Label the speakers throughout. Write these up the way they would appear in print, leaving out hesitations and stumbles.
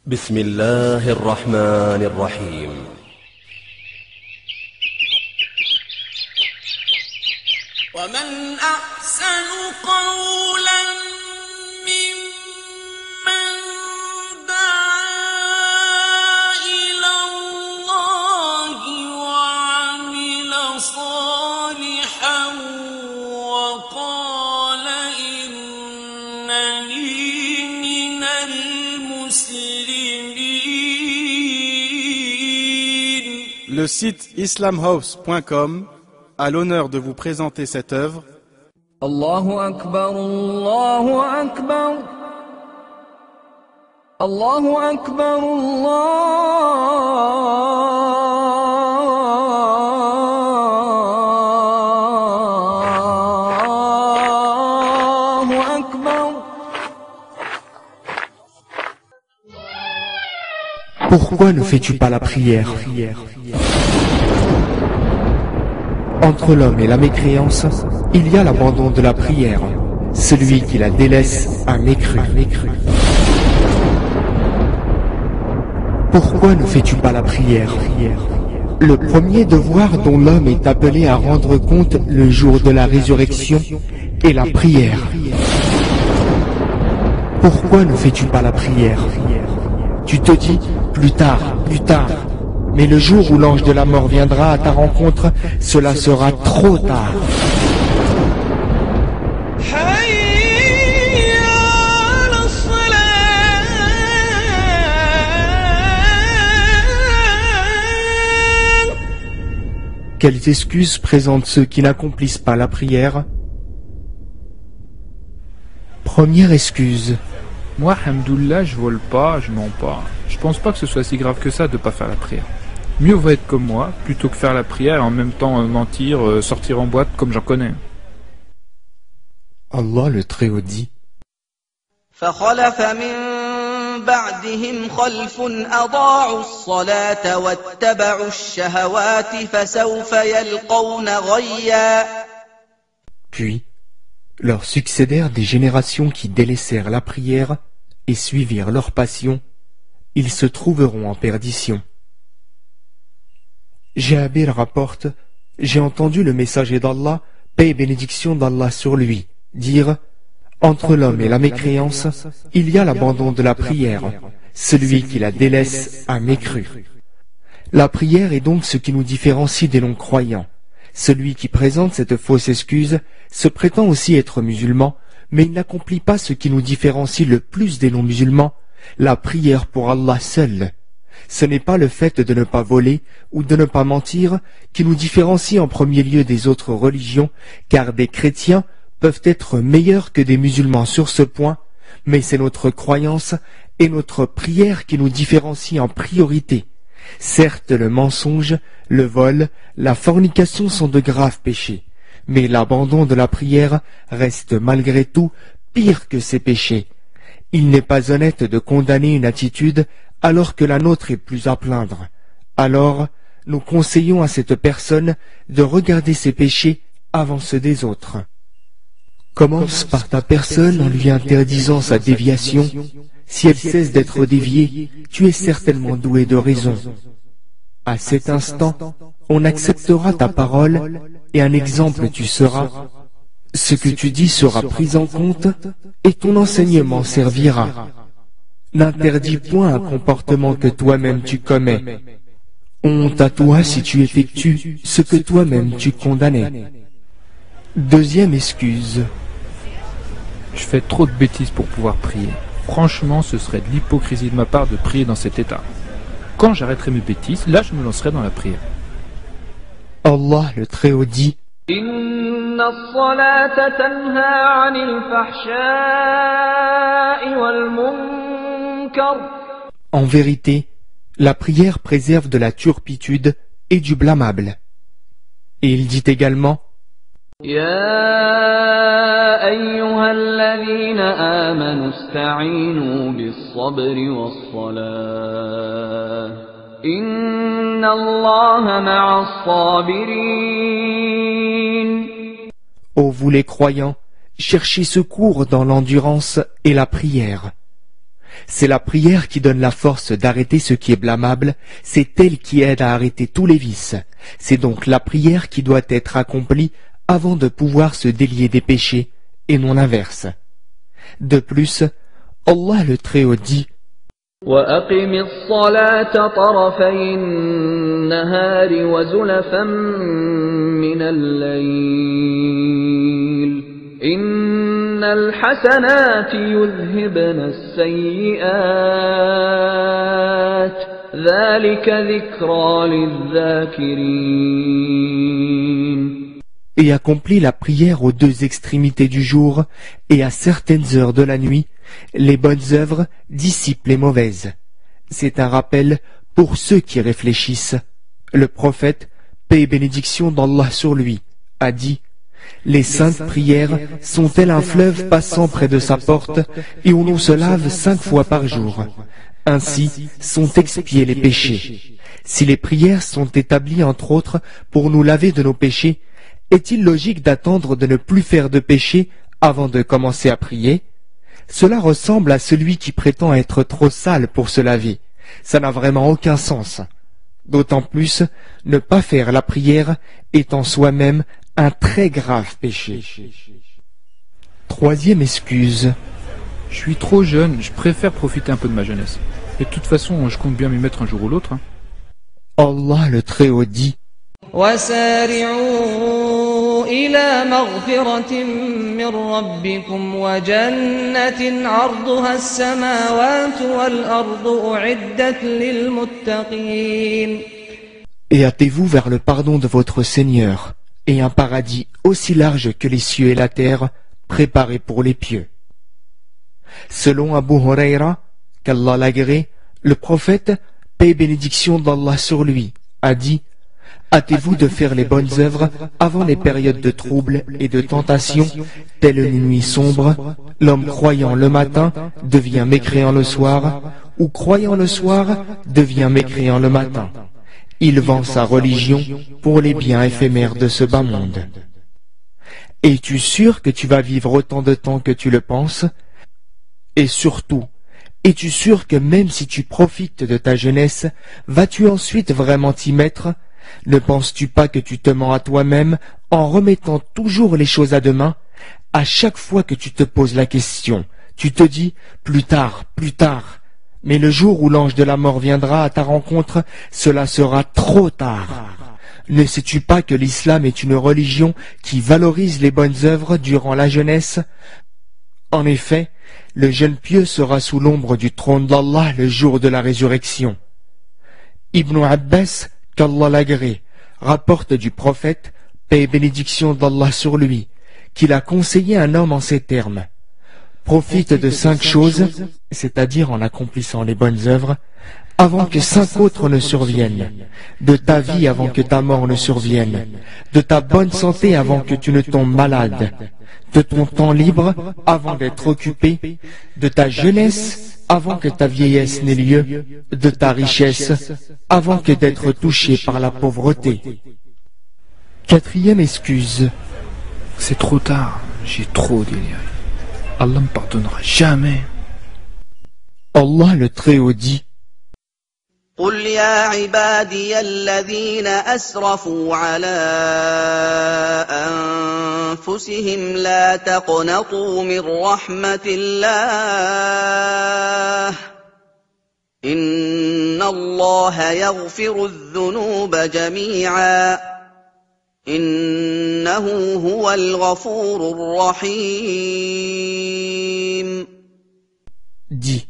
Speaker 1: بسم الله الرحمن الرحيم
Speaker 2: ومن أحسن قولا ممن دعا إلى الله وعمل صالحا وقال إنني من المسلمين.
Speaker 3: Le site islamhouse.com a l'honneur de vous présenter cette œuvre.
Speaker 4: Allahu Akbar, Allahu Akbar, Allahu Akbar, Allahu Akbar.
Speaker 5: Pourquoi ne fais-tu pas la prière? Entre l'homme et la mécréance, il y a l'abandon de la prière. Celui qui la délaisse a mécru. Pourquoi ne fais-tu pas la prière? Le premier devoir dont l'homme est appelé à rendre compte le jour de la résurrection est la prière. Pourquoi ne fais-tu pas la prière? Tu te dis, plus tard. Mais le jour où l'ange de la mort viendra à ta rencontre, cela sera trop tard. Quelles excuses présentent ceux qui n'accomplissent pas la prière? Première excuse.
Speaker 6: Moi, alhamdoulilah, je vole pas, je mens pas. Je pense pas que ce soit si grave que ça de pas faire la prière. Mieux vaut être comme moi, plutôt que faire la prière et en même temps mentir, sortir en boîte comme j'en connais.
Speaker 5: Allah le Très-Haut dit:
Speaker 2: فخلف من بعدهم خلف أضاعوا الصلاة واتبعوا الشهوات فسوف يلقون غيا.
Speaker 5: Puis, leur succédèrent des générations qui délaissèrent la prière et suivirent leur passion. Ils se trouveront en perdition. Jabir rapporte: j'ai entendu le messager d'Allah, paix et bénédiction d'Allah sur lui, dire: entre l'homme et la mécréance, il y a l'abandon de la prière. Celui qui la délaisse a mécru. La prière est donc ce qui nous différencie des non-croyants. Celui qui présente cette fausse excuse se prétend aussi être musulman, mais il n'accomplit pas ce qui nous différencie le plus des non-musulmans, la prière pour Allah seul. Ce n'est pas le fait de ne pas voler ou de ne pas mentir qui nous différencie en premier lieu des autres religions, car des chrétiens peuvent être meilleurs que des musulmans sur ce point, mais c'est notre croyance et notre prière qui nous différencient en priorité. Certes, le mensonge, le vol, la fornication sont de graves péchés, mais l'abandon de la prière reste malgré tout pire que ces péchés. Il n'est pas honnête de condamner une attitude alors que la nôtre est plus à plaindre. Alors, nous conseillons à cette personne de regarder ses péchés avant ceux des autres. Commence par ta personne en lui interdisant sa déviation. Si elle cesse d'être déviée, tu es certainement doué de raison. À cet instant, on acceptera ta parole et un exemple tu seras. Ce que tu dis sera pris en compte et ton enseignement servira. N'interdis point un comportement que toi-même tu commets. Honte à toi si tu effectues ce que toi-même tu condamnais. Deuxième excuse.
Speaker 6: Je fais trop de bêtises pour pouvoir prier. Franchement, ce serait de l'hypocrisie de ma part de prier dans cet état. Quand j'arrêterai mes bêtises, là je me lancerai dans la prière.
Speaker 5: Allah le Très-Haut dit:
Speaker 4: إن الصلاة تنهى عن الفحشاء والمنكر.
Speaker 5: En vérité, la prière préserve de la turpitude et du blâmable. Et il dit également:
Speaker 4: يا أيها الذين آمنوا استعينوا بالصبر والصلاة إن الله مع الصابرين.
Speaker 5: Ô vous les croyants, cherchez secours dans l'endurance et la prière. C'est la prière qui donne la force d'arrêter ce qui est blâmable, c'est elle qui aide à arrêter tous les vices. C'est donc la prière qui doit être accomplie avant de pouvoir se délier des péchés, et non l'inverse. De plus, Allah le Très-Haut dit:
Speaker 4: وَأَقِمِ الصَّلَاةَ طَرَفَيِ النَّهَارِ وَزُلَفًا مِّنَ اللَّيْلِ إِنَّ الْحَسَنَاتِ يُذْهِبْنَ السَّيِّئَاتِ ذَلِكَ ذِكْرَى لِلذَّاكِرِينَ.
Speaker 5: Et accomplis la prière aux deux extrémités du jour et à certaines heures de la nuit. Les bonnes œuvres dissipent les mauvaises. C'est un rappel pour ceux qui réfléchissent. Le prophète, paix et bénédiction d'Allah sur lui, a dit: les saintes prières sont-elles un fleuve passant près de sa porte et où l'on se lave 5 fois par jour. Ainsi sont expiés les péchés. Si les prières sont établies entre autres pour nous laver de nos péchés, est-il logique d'attendre de ne plus faire de péché avant de commencer à prier? Cela ressemble à celui qui prétend être trop sale pour se laver. Ça n'a vraiment aucun sens. D'autant plus, ne pas faire la prière est en soi-même un très grave péché. Troisième excuse.
Speaker 6: Je suis trop jeune, je préfère profiter un peu de ma jeunesse. Et de toute façon, je compte bien m'y mettre un jour ou l'autre.
Speaker 5: Allah le Très-Haut dit:
Speaker 2: وسارعوا إلى مغفرة من ربكم وجنة عرضها السماوات والأرض أعدت للمتقين.
Speaker 5: Et hâtez-vous vers le pardon de votre Seigneur, et un paradis aussi large que les cieux et la terre, préparé pour les pieux. Selon Abu Huraira, qu'Allah l'agrée, le prophète, paix et bénédiction d'Allah sur lui, a dit: hâtez-vous de faire les bonnes œuvres avant les périodes de troubles et de tentation, telle une nuit sombre. L'homme croyant le matin devient mécréant le soir, ou croyant le soir devient mécréant le matin. Il vend sa religion pour les biens éphémères de ce bas monde. Es-tu sûr que tu vas vivre autant de temps que tu le penses? Et surtout, es-tu sûr que même si tu profites de ta jeunesse, vas-tu ensuite vraiment t'y mettre? Ne penses-tu pas que tu te mens à toi-même en remettant toujours les choses à demain? À chaque fois que tu te poses la question, tu te dis plus tard, plus tard. Mais le jour où l'ange de la mort viendra à ta rencontre, cela sera trop tard. Ne sais-tu pas que l'islam est une religion qui valorise les bonnes œuvres durant la jeunesse? En effet, le jeune pieux sera sous l'ombre du trône d'Allah le jour de la résurrection. Ibn Abbas, qu'Allah l'agrée, rapporte du prophète, paix et bénédiction d'Allah sur lui, qu'il a conseillé un homme en ces termes: profite de 5 choses, c'est-à-dire en accomplissant les bonnes œuvres, avant que 5 autres ne surviennent, de ta vie avant que ta mort ne survienne, de ta bonne santé avant que tu ne tombes malade, de ton temps libre avant d'être occupé, de ta jeunesse avant que ta vieillesse n'ait lieu, de ta richesse avant que d'être touché par la pauvreté. Quatrième excuse.
Speaker 6: C'est trop tard, j'ai trop déliré. Allah me pardonnera jamais.
Speaker 5: Allah le Très-Haut dit:
Speaker 2: قل يا عبادي الذين أسرفوا على أنفسهم لا تقنطوا من رحمة الله إن الله يغفر الذنوب جميعا إنه هو الغفور الرحيم.
Speaker 5: Dis: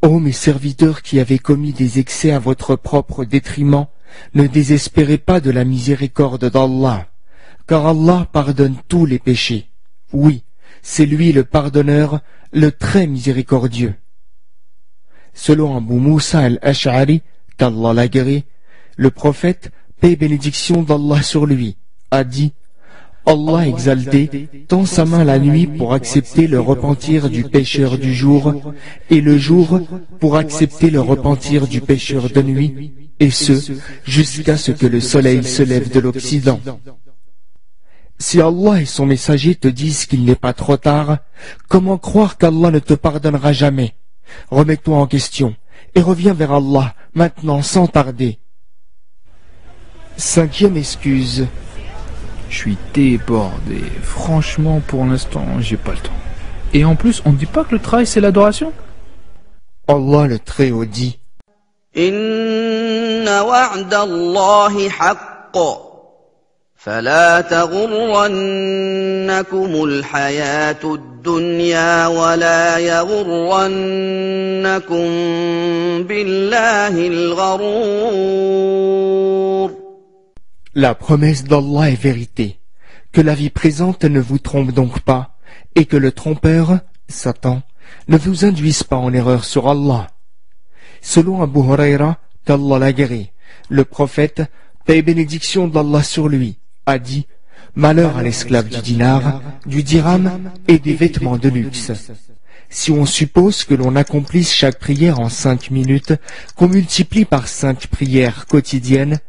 Speaker 5: ô mes serviteurs qui avez commis des excès à votre propre détriment, ne désespérez pas de la miséricorde d'Allah, car Allah pardonne tous les péchés. Oui, c'est lui le pardonneur, le très miséricordieux. Selon Abu Musa al-Ash'ari, qu'Allah l'agrée, le prophète, paix et bénédiction d'Allah sur lui, a dit: Allah exalté tend sa main la nuit pour accepter le repentir du pécheur du jour, et le jour pour accepter le repentir du pécheur de nuit, et ce, jusqu'à ce que le soleil se lève de l'Occident. Si Allah et son messager te disent qu'il n'est pas trop tard, comment croire qu'Allah ne te pardonnera jamais? remets-toi en question et reviens vers Allah maintenant sans tarder. Cinquième excuse.
Speaker 6: Je suis débordé. Franchement, pour l'instant, j'ai pas le temps. Et en plus, on ne dit pas que le travail c'est l'adoration?
Speaker 5: Allah le Très-Haut dit:
Speaker 2: إن وعد الله حق فلا تغرنكم الحياة الدنيا ولا يغرنكم بالله الغرور.
Speaker 5: La promesse d'Allah est vérité. Que la vie présente ne vous trompe donc pas, et que le trompeur, Satan, ne vous induise pas en erreur sur Allah. Selon Abu Huraira, qu'Allah l'a guéri, le prophète, paix et bénédiction d'Allah sur lui, a dit: malheur à l'esclave du dinar, du dirham et des vêtements de luxe. Si on suppose que l'on accomplisse chaque prière en 5 minutes, qu'on multiplie par 5 prières quotidiennes,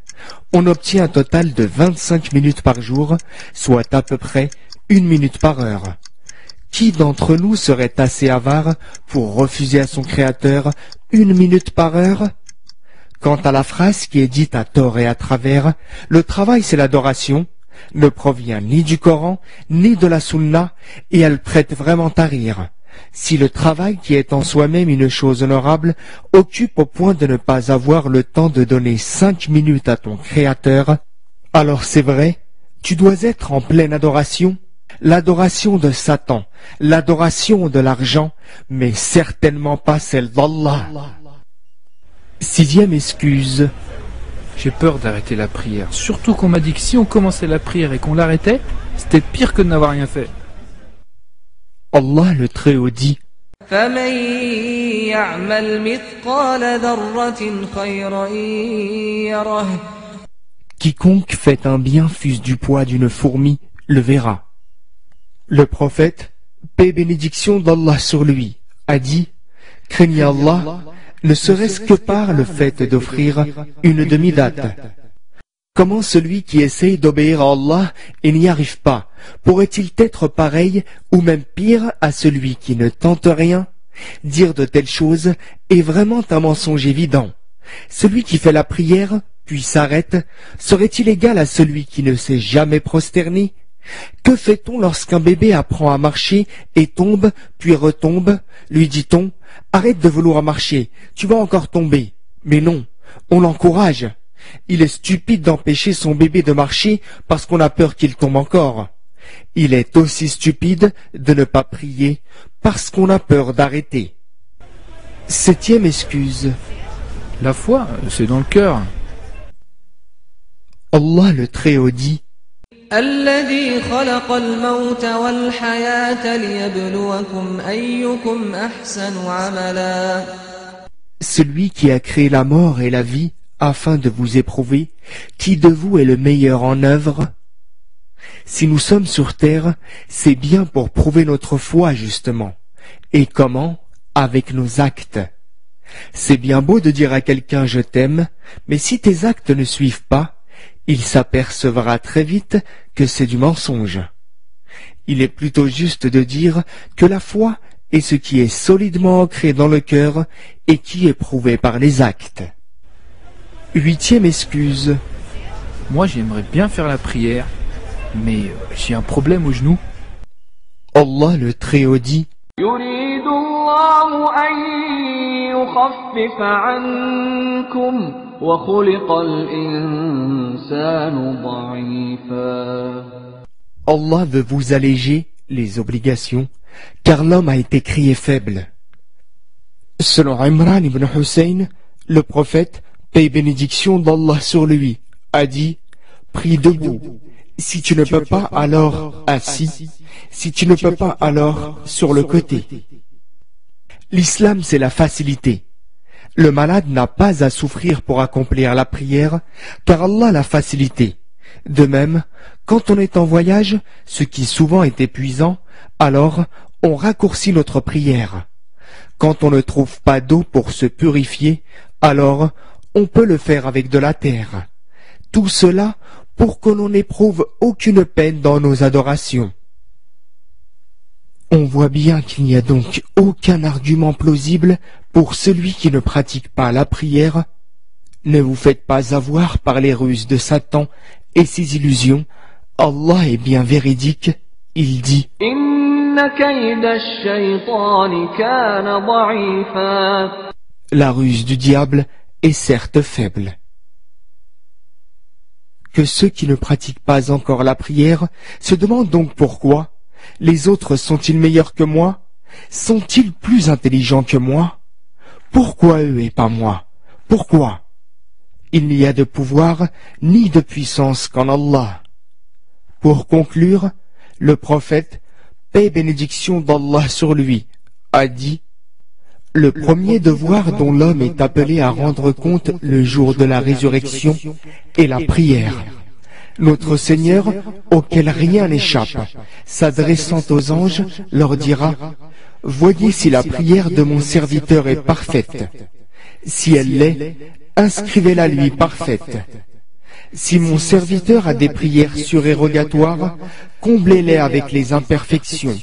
Speaker 5: on obtient un total de 25 minutes par jour, soit à peu près 1 minute par heure. Qui d'entre nous serait assez avare pour refuser à son Créateur 1 minute par heure? Quant à la phrase qui est dite à tort et à travers, le travail c'est l'adoration, ne provient ni du Coran, ni de la Sunna, et elle prête vraiment à rire. Si le travail qui est en soi-même une chose honorable occupe au point de ne pas avoir le temps de donner 5 minutes à ton Créateur, alors c'est vrai, tu dois être en pleine adoration, l'adoration de Satan, l'adoration de l'argent, mais certainement pas celle d'Allah. Sixième excuse.
Speaker 6: J'ai peur d'arrêter la prière. Surtout qu'on m'a dit que si on commençait la prière et qu'on l'arrêtait, c'était pire que de n'avoir rien fait.
Speaker 5: Allah le Très-Haut dit:
Speaker 7: فمن يعمل مثقال ذرة خيرا يره.
Speaker 5: Quiconque fait un bien fût-ce du poids d'une fourmi le verra. Le prophète, paix et bénédiction d'Allah sur lui, a dit: craignez Allah, ne serait-ce que par le fait d'offrir une demi-date. Comment celui qui essaye d'obéir à Allah et n'y arrive pas pourrait-il être pareil ou même pire à celui qui ne tente rien? Dire de telles choses est vraiment un mensonge évident. Celui qui fait la prière puis s'arrête, serait-il égal à celui qui ne s'est jamais prosterné? Que fait-on lorsqu'un bébé apprend à marcher et tombe puis retombe? Lui dit-on: arrête de vouloir marcher, tu vas encore tomber. Mais non, on l'encourage. Il est stupide d'empêcher son bébé de marcher parce qu'on a peur qu'il tombe encore. Il est aussi stupide de ne pas prier parce qu'on a peur d'arrêter. Septième excuse.
Speaker 6: La foi, c'est dans le cœur.
Speaker 5: Allah le Très-Haut dit:
Speaker 7: الذي خلق الموت والحياة ليبلوكم أيكم أحسن عملا.
Speaker 5: Celui qui a créé la mort et la vie afin de vous éprouver, qui de vous est le meilleur en œuvre? Si nous sommes sur terre, c'est bien pour prouver notre foi justement. Et comment? Avec nos actes. C'est bien beau de dire à quelqu'un je t'aime, mais si tes actes ne suivent pas, il s'apercevra très vite que c'est du mensonge. Il est plutôt juste de dire que la foi est ce qui est solidement ancré dans le cœur et qui est prouvé par les actes. Huitième excuse.
Speaker 6: Moi, j'aimerais bien faire la prière, mais j'ai un problème au genou.
Speaker 5: Allah le Très-Haut dit:
Speaker 4: يريد الله أن يخفف عنكم وخلق الإنسان ضعيفا.
Speaker 5: Allah veut vous alléger les obligations, car l'homme a été créé faible. Selon Imran ibn Hussein, le prophète, paix et bénédiction d'Allah sur lui, a dit: prie debout. Si tu ne peux pas, alors assis. Si tu ne peux pas, alors sur le côté. L'islam, c'est la facilité. Le malade n'a pas à souffrir pour accomplir la prière, car Allah l'a facilité. De même, quand on est en voyage, ce qui souvent est épuisant, alors on raccourcit notre prière. Quand on ne trouve pas d'eau pour se purifier, alors on peut le faire avec de la terre. Tout cela pour que l'on n'éprouve aucune peine dans nos adorations. On voit bien qu'il n'y a donc aucun argument plausible pour celui qui ne pratique pas la prière. Ne vous faites pas avoir par les ruses de Satan et ses illusions. Allah est bien véridique. Il dit: la ruse du diable est certes faible. Que ceux qui ne pratiquent pas encore la prière se demandent donc pourquoi. Les autres sont-ils meilleurs que moi? Sont-ils plus intelligents que moi? Pourquoi eux et pas moi? Pourquoi? Il n'y a de pouvoir ni de puissance qu'en Allah. Pour conclure, le prophète, paix et bénédiction d'Allah sur lui, a dit: le premier devoir dont l'homme est appelé à rendre compte le jour de la résurrection est la prière. Notre Seigneur, auquel rien n'échappe, s'adressant aux anges, leur dira: voyez si la prière de mon serviteur est parfaite. Si elle l'est, inscrivez-la lui parfaite. Si mon serviteur a des prières surérogatoires, comblez-les avec les imperfections.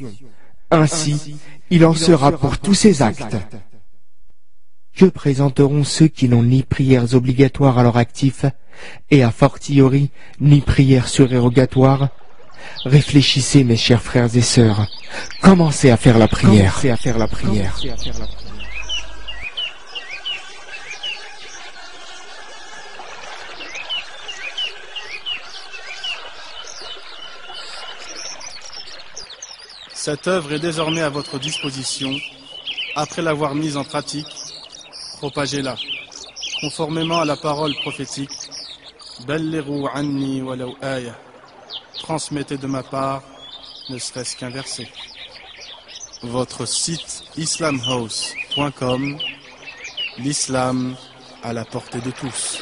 Speaker 5: Ainsi, il en sera pour tous ses actes. Que présenteront ceux qui n'ont ni prières obligatoires à leur actif, et a fortiori ni prières surérogatoires? Réfléchissez, mes chers frères et sœurs. Commencez à faire la prière.
Speaker 3: Cette œuvre est désormais à votre disposition. Après l'avoir mise en pratique, propagez-la, conformément à la parole prophétique. Ballighu anni walau aya. Transmettez de ma part, ne serait-ce qu'un verset. Votre site islamhouse.com, l'islam à la portée de tous.